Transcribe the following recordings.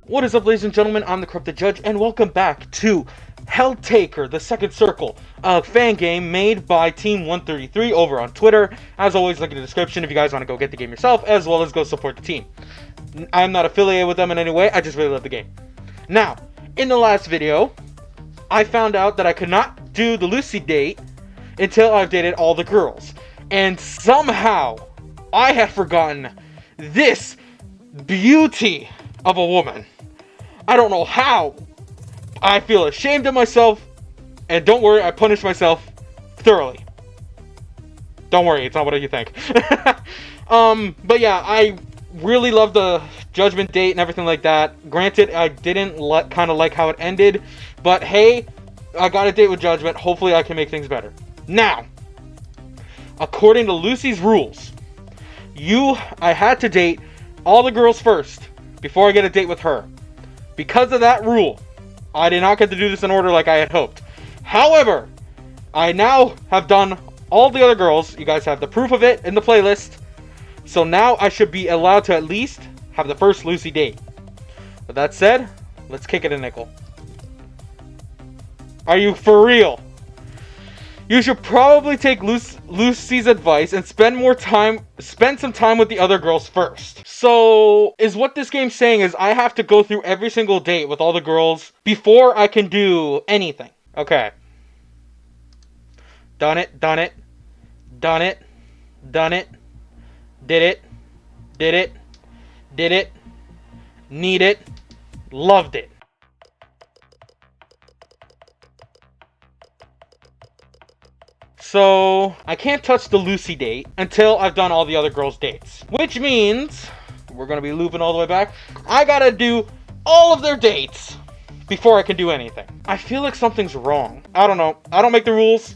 What is up, ladies and gentlemen? I'm the Korrupted Judge, and welcome back to Helltaker, the Second Circle, a fan game made by Team 133 over on Twitter. As always, link in the description if you guys want to go get the game yourself, as well as go support the team. I'm not affiliated with them in any way, I just really love the game. Now, in the last video, I found out that I could not do the Luci date until I've dated all the girls. And somehow, I had forgotten this beauty of a woman. I don't know how. I feel ashamed of myself, and don't worry, I punish myself thoroughly. Don't worry, it's not what you think. But yeah, I really love the judgment date and everything like that. Granted, I didn't kind of like how it ended, but hey, I got a date with judgment. Hopefully I can make things better. Now, according to Luci's rules, I had to date all the girls first before I get a date with her. Because of that rule, I did not get to do this in order like I had hoped. However, I now have done all the other girls. You guys have the proof of it in the playlist. So now I should be allowed to at least have the first Luci date. With that said, let's kick it a nickel. Are you for real? You should probably take Luci's advice and spend some time with the other girls first. So, is what this game's saying is I have to go through every single date with all the girls before I can do anything. Okay. Done it, done it, done it, done it, did it, did it, did it, need it, loved it. So, I can't touch the Luci date until I've done all the other girls' dates. Which means, we're going to be looping all the way back, I gotta do all of their dates before I can do anything. I feel like something's wrong. I don't know. I don't make the rules.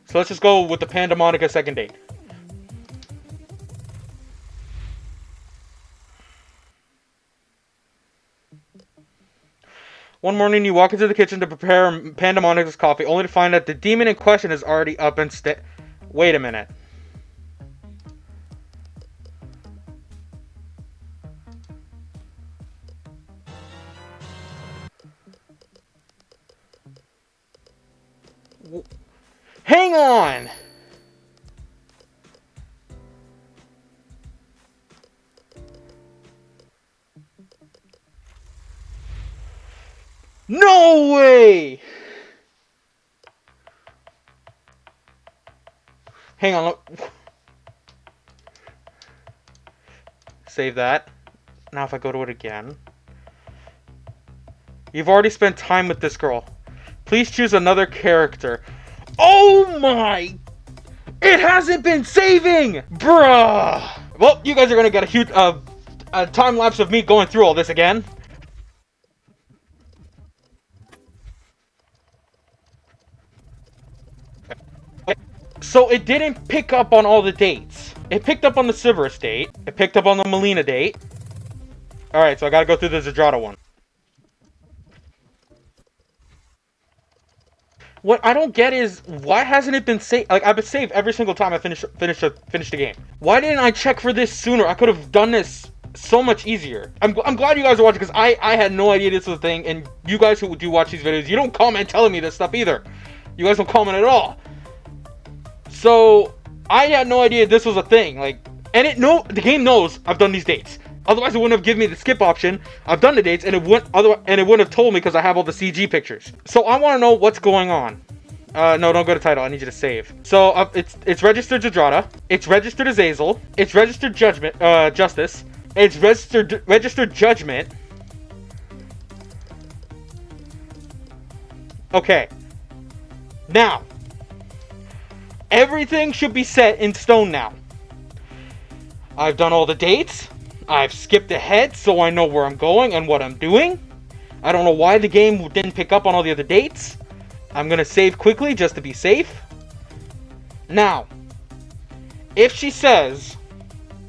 So let's just go with the Pandemonica second date. One morning, you walk into the kitchen to prepare Pandemonica's coffee, only to find that the demon in question is already up and Wait a minute. Hang on! No way! Hang on, look. Save that. Now if I go to it again. You've already spent time with this girl. Please choose another character. Oh my! It hasn't been saving! Bruh! Well, you guys are gonna get a huge a time lapse of me going through all this again. So it didn't pick up on all the dates. It picked up on the Cerberus date. It picked up on the Melina date. Alright, so I gotta go through the Zadrata one. What I don't get is, why hasn't it been saved? Like, I've been saved every single time I finish the game. Why didn't I check for this sooner? I could have done this so much easier. I'm glad you guys are watching, because I had no idea this was a thing, and you guys who do watch these videos, you don't comment telling me this stuff either. You guys don't comment at all. So, I had no idea this was a thing, like, and the game knows I've done these dates. Otherwise, it wouldn't have given me the skip option. I've done the dates, and it wouldn't have told me because I have all the CG pictures. So I want to know what's going on. No, don't go to title. I need you to save. So it's registered Zadrata. It's registered Azazel. It's registered Justice. It's registered Judgment. Okay. Now, everything should be set in stone now. I've done all the dates. I've skipped ahead so I know where I'm going and what I'm doing. I don't know why the game didn't pick up on all the other dates. I'm going to save quickly just to be safe. Now, if she says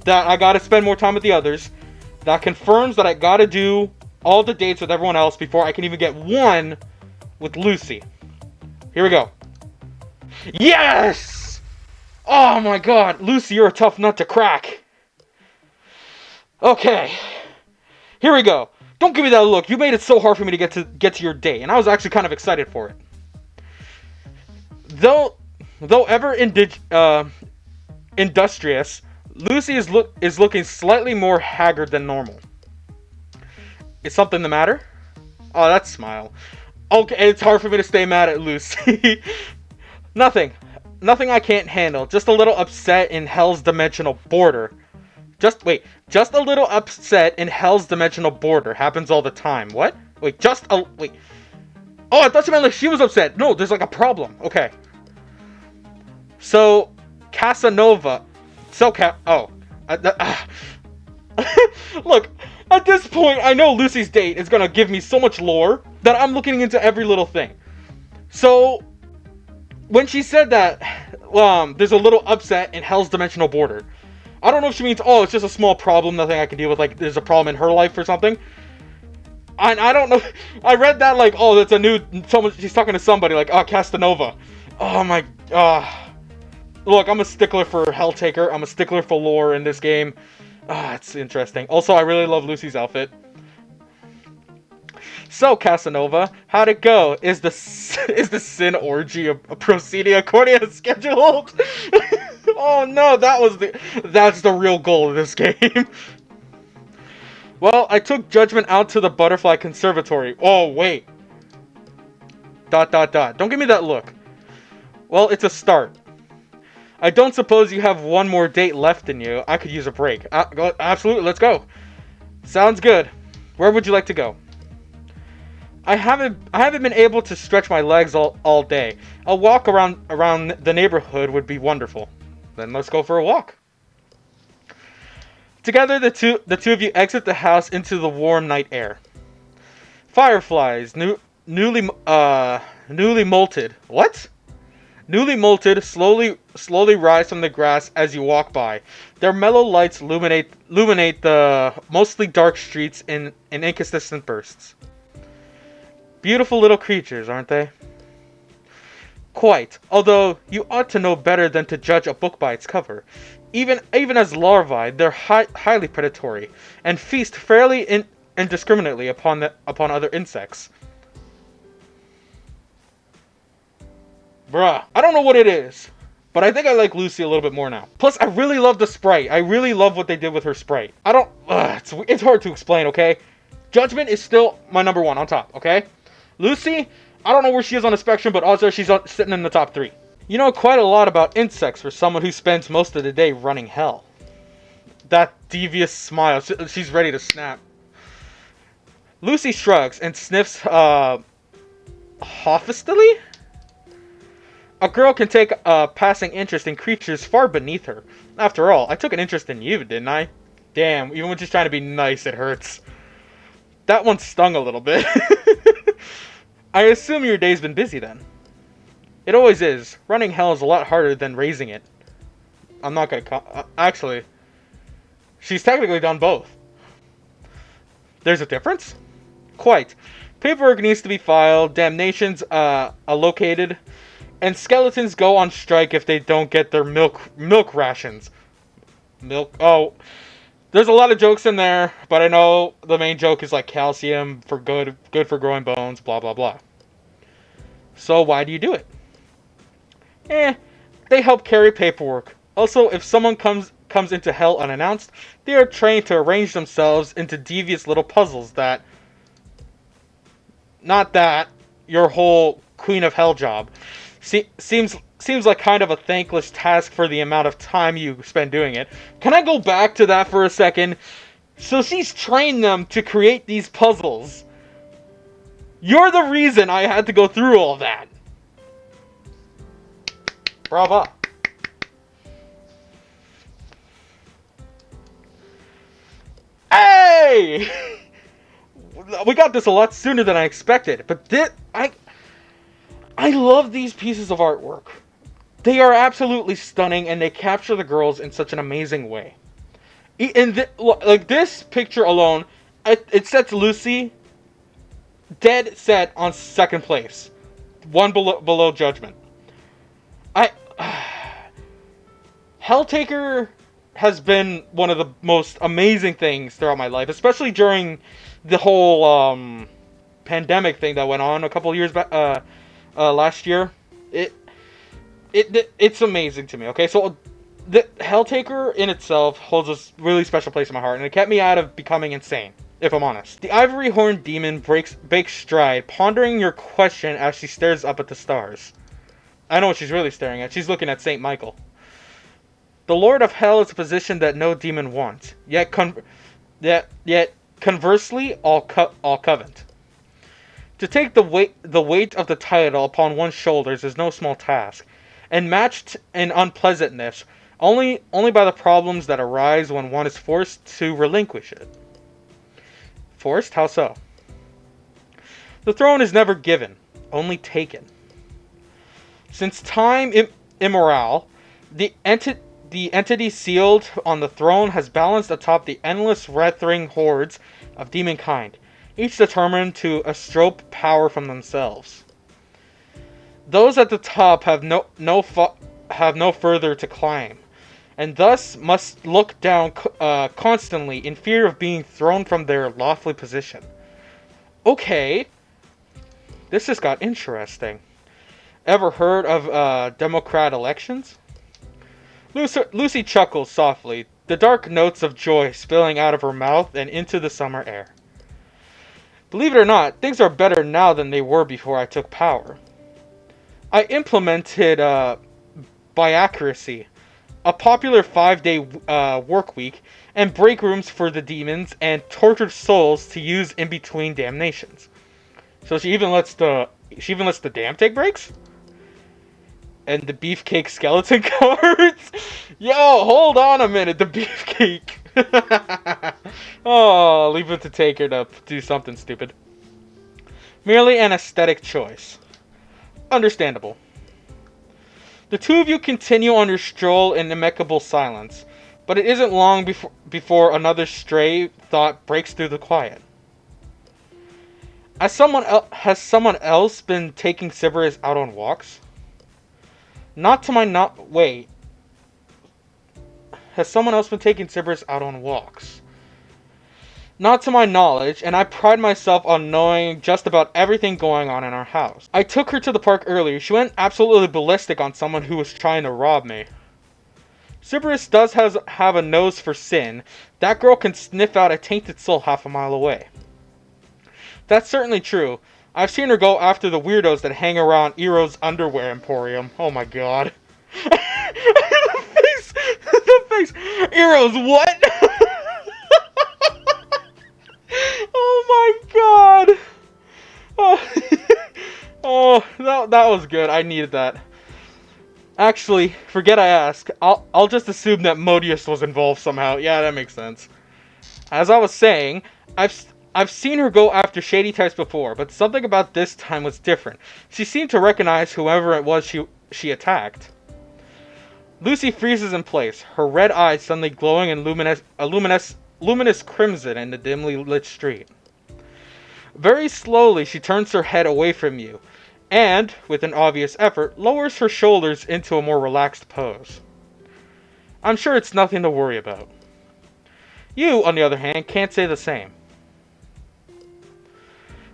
that I got to spend more time with the others, that confirms that I got to do all the dates with everyone else before I can even get one with Luci. Here we go. Yes! Oh my god, Luci, you're a tough nut to crack. Okay, here we go. Don't give me that look. You made it so hard for me to get to your date, and I was actually kind of excited for it. Though ever industrious, Lucy is looking slightly more haggard than normal. Is something the matter? Oh, that smile. Okay, it's hard for me to stay mad at Lucy. Nothing. Nothing I can't handle. Just a little upset in Hell's dimensional border. Just a little upset in Hell's dimensional border. Happens all the time. What? Wait. Oh, I thought you meant like she was upset. No, there's like a problem. Okay. So, Casanova. Look, at this point, I know Lucy's date is gonna give me so much lore that I'm looking into every little thing. So, when she said that, there's a little upset in Hell's dimensional border. I don't know if she means, oh, it's just a small problem, nothing I can deal with, like, there's a problem in her life or something. And I don't know, I read that like, oh, that's she's talking to somebody, like, oh, Casanova. Oh my, look, I'm a stickler for Helltaker, I'm a stickler for lore in this game. It's interesting. Also, I really love Lucy's outfit. So, Casanova, how'd it go? Is the sin orgy proceeding according as scheduled? Oh no, that's the real goal of this game. Well, I took Judgment out to the Butterfly Conservatory. Oh, wait. ... Don't give me that look. Well, it's a start. I don't suppose you have one more date left in you. I could use a break. Absolutely, let's go. Sounds good. Where would you like to go? I haven't been able to stretch my legs all day. A walk around the neighborhood would be wonderful. Then let's go for a walk. Together, the two of you exit the house into the warm night air. Fireflies, newly molted. What? Newly molted, slowly rise from the grass as you walk by. Their mellow lights illuminate the mostly dark streets in inconsistent bursts. Beautiful little creatures, aren't they? Quite. Although you ought to know better than to judge a book by its cover. Even as larvae, they're highly predatory and feast fairly indiscriminately upon other insects. Bruh, I don't know what it is, but I think I like Lucy a little bit more now. Plus, I really love the sprite. I really love what they did with her sprite. It's hard to explain, okay? Judgment is still my number one on top, okay? Lucy, I don't know where she is on the spectrum, but also she's sitting in the top 3. You know quite a lot about insects for someone who spends most of the day running hell. That devious smile, she's ready to snap. Lucy shrugs and sniffs, hoffistily? A girl can take a passing interest in creatures far beneath her. After all, I took an interest in you, didn't I? Damn, even when she's trying to be nice, it hurts. That one stung a little bit. I assume your day's been busy then. It always is. Running hell is a lot harder than raising it. I'm not gonna actually, she's technically done both. There's a difference? Quite. Paperwork needs to be filed, damnations allocated, and skeletons go on strike if they don't get their milk rations. Oh, there's a lot of jokes in there, but I know the main joke is like calcium for good for growing bones, blah blah blah. So why do you do it? They help carry paperwork. Also, if someone comes into hell unannounced, they are trained to arrange themselves into devious little puzzles that... Not that, your whole Queen of Hell job. Seems like kind of a thankless task for the amount of time you spend doing it. Can I go back to that for a second? So she's trained them to create these puzzles. You're the reason I had to go through all that. Bravo. Hey! We got this a lot sooner than I expected, but I love these pieces of artwork. They are absolutely stunning, and they capture the girls in such an amazing way. Like this picture alone, it sets Lucy dead set on second place, one below Judgment. Helltaker has been one of the most amazing things throughout my life, especially during the whole pandemic thing that went on a couple years back, last year. It it's amazing to me. Okay, so the Helltaker in itself holds a really special place in my heart, and it kept me out of becoming insane, if I'm honest. The ivory horned demon breaks stride, pondering your question as she stares up at the stars. I know what she's really staring at. She's looking at Saint Michael. The Lord of Hell is a position that no demon wants, yet conversely, all covet. To take the weight of the title upon one's shoulders is no small task, and matched in unpleasantness only by the problems that arise when one is forced to relinquish it. Forced? How so? The throne is never given, only taken. Since time immemorial, the entity sealed on the throne has balanced atop the endless writhing hordes of demonkind, each determined to usurp power from themselves. Those at the top have no further to climb, and thus must look down constantly in fear of being thrown from their lofty position. Okay, this just got interesting. Ever heard of Democrat elections? Lucy chuckles softly, the dark notes of joy spilling out of her mouth and into the summer air. Believe it or not, things are better now than they were before I took power. I implemented Biocracy, a popular 5-day work week, and break rooms for the demons and tortured souls to use in between damnations. So she even lets the damn take breaks? And the beefcake skeleton cards? Yo, hold on a minute, the beefcake. Oh, leave it to Taker to do something stupid. Merely an aesthetic choice. Understandable. The two of you continue on your stroll in amicable silence, but it isn't long before another stray thought breaks through the quiet. Has someone else been taking Sybaris out on walks? Wait. Has someone else been taking Sybaris out on walks? Not to my knowledge, and I pride myself on knowing just about everything going on in our house. I took her to the park earlier. She went absolutely ballistic on someone who was trying to rob me. Sybaris does have a nose for sin. That girl can sniff out a tainted soul half a mile away. That's certainly true. I've seen her go after the weirdos that hang around Eero's underwear emporium. Oh my god. The face. Eero's what? Oh my god. Oh, that was good. I needed that. Actually, forget I asked. I'll just assume that Modius was involved somehow. Yeah, that makes sense. As I was saying, I've seen her go after shady types before, but something about this time was different. She seemed to recognize whoever it was she attacked. Lucy freezes in place, her red eyes suddenly glowing in luminous crimson in the dimly lit street. Very slowly, she turns her head away from you, and, with an obvious effort, lowers her shoulders into a more relaxed pose. I'm sure it's nothing to worry about. You, on the other hand, can't say the same.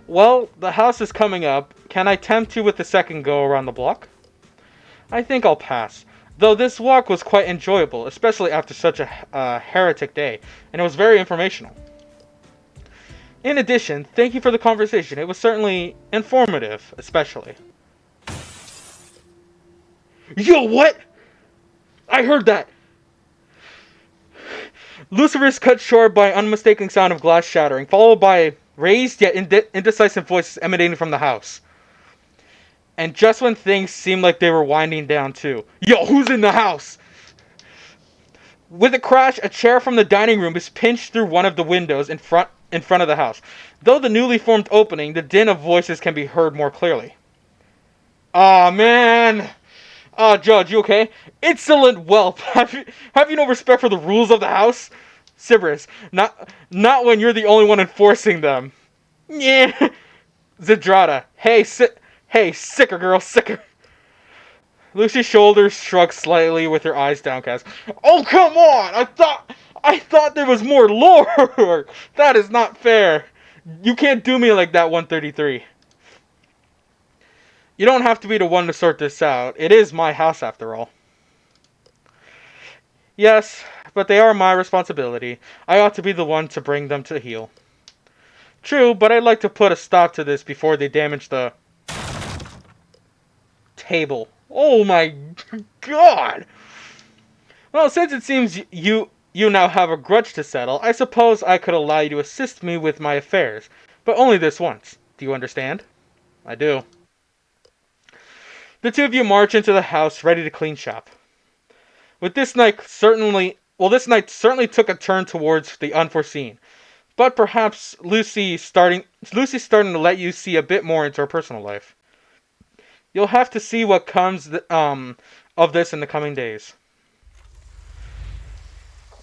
Well, the house is coming up. Can I tempt you with the second go around the block? I think I'll pass. Though this walk was quite enjoyable, especially after such a heretic day, and it was very informational. In addition, thank you for the conversation. It was certainly informative, especially. Yo, what? I heard that! Lucifer is cut short by an unmistakable sound of glass shattering, followed by raised yet indecisive voices emanating from the house. And just when things seemed like they were winding down too. Yo, who's in the house? With a crash, a chair from the dining room is pinched through one of the windows in front of the house. Though the newly formed opening, the din of voices can be heard more clearly. Aw, man! Judge, you okay? Insolent whelp! Have you no respect for the rules of the house? Sybaris, not when you're the only one enforcing them. Yeah. Zidrata, hey, sicker girl, sicker. Lucy's shoulders shrugged slightly with her eyes downcast. Oh, come on! I thought there was more lore! That is not fair. You can't do me like that, 133. You don't have to be the one to sort this out. It is my house, after all. Yes, but they are my responsibility. I ought to be the one to bring them to heel. True, but I'd like to put a stop to this before they damage the table. Oh my god! Well, since it seems you now have a grudge to settle, I suppose I could allow you to assist me with my affairs. But only this once. Do you understand? I do. The two of you march into the house, ready to clean shop. This night certainly took a turn towards the unforeseen. But perhaps Luci's starting to let you see a bit more into her personal life. You'll have to see what comes of this in the coming days.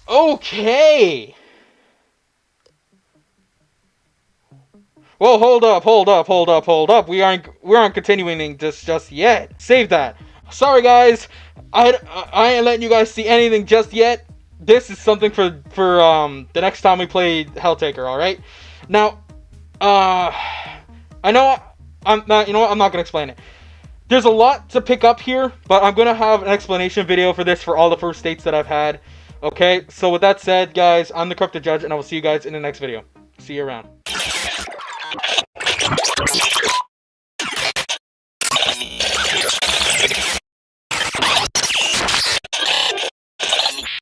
Okay. Well, hold up. We aren't continuing this just yet. Save that. Sorry, guys. I ain't letting you guys see anything just yet. This is something for the next time we play Helltaker. All right. Now, I know I'm not. You know what? I'm not gonna explain it. There's a lot to pick up here, but I'm gonna have an explanation video for this for all the first states that I've had. Okay. So with that said, guys, I'm the Korrupted Judge, and I will see you guys in the next video. See you around.